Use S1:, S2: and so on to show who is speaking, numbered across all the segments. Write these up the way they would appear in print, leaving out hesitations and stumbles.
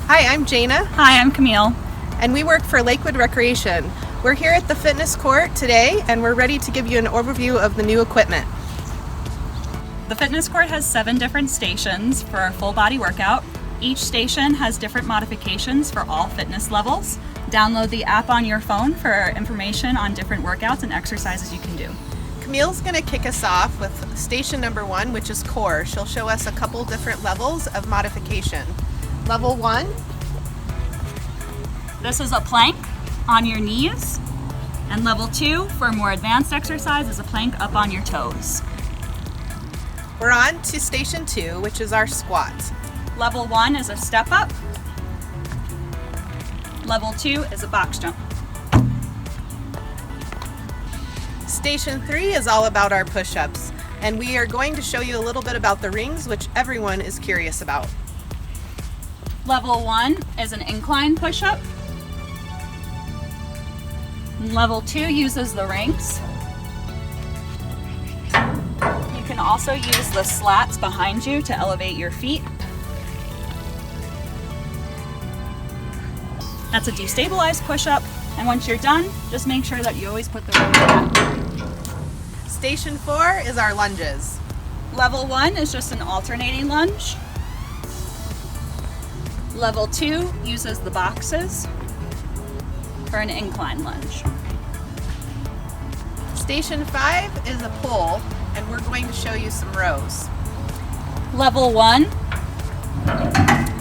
S1: Hi, I'm Jana.
S2: Hi, I'm Camille.
S1: And we work for Lakewood Recreation. We're here at the fitness court today, and we're ready to give you an overview of the new equipment.
S2: The fitness court has 7 different stations for a full body workout. Each station has different modifications for all fitness levels. Download the app on your phone for information on different workouts and exercises you can do.
S1: Camille's going to kick us off with station number 1, which is core. She'll show us a couple different levels of modification. Level 1.
S2: This is a plank on your knees. And level 2, for a more advanced exercise, is a plank up on your toes.
S1: We're on to station 2, which is our squat.
S2: Level 1 is a step up. Level 2 is a box jump.
S1: Station 3 is all about our push-ups, and we are going to show you a little bit about the rings, which everyone is curious about.
S2: Level 1 is an incline push-up. Level 2 uses the rings. You can also use the slats behind you to elevate your feet. That's a destabilized push-up, and once you're done, just make sure that you always put the rope back.
S1: Station 4 is our lunges.
S2: Level 1 is just an alternating lunge. Level 2 uses the boxes for an incline lunge.
S1: Station 5 is a pull, and we're going to show you some rows.
S2: Level 1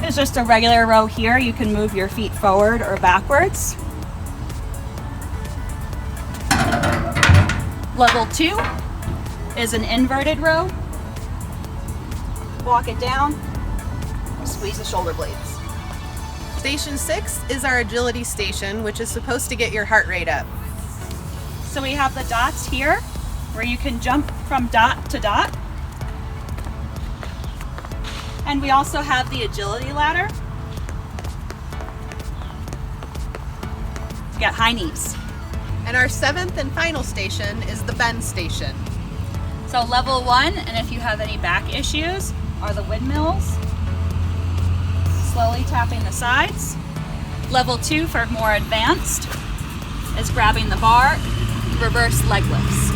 S2: is just a regular row here. You can move your feet forward or backwards. Level 2 is an inverted row. Walk it down, squeeze the shoulder blades.
S1: Station 6 is our agility station, which is supposed to get your heart rate up.
S2: So we have the dots here where you can jump from dot to dot. And we also have the agility ladder. You got high knees.
S1: And our 7th and final station is the bend station.
S2: So level 1, and if you have any back issues, are the windmills. Slowly tapping the sides. Level 2 for more advanced is grabbing the bar, reverse leg lifts.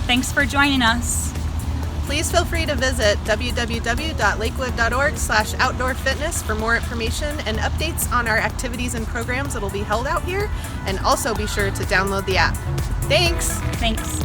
S2: Thanks for joining us.
S1: Please feel free to visit www.lakewood.org/outdoorfitness for more information and updates on our activities and programs that will be held out here. And also be sure to download the app. Thanks!
S2: Thanks.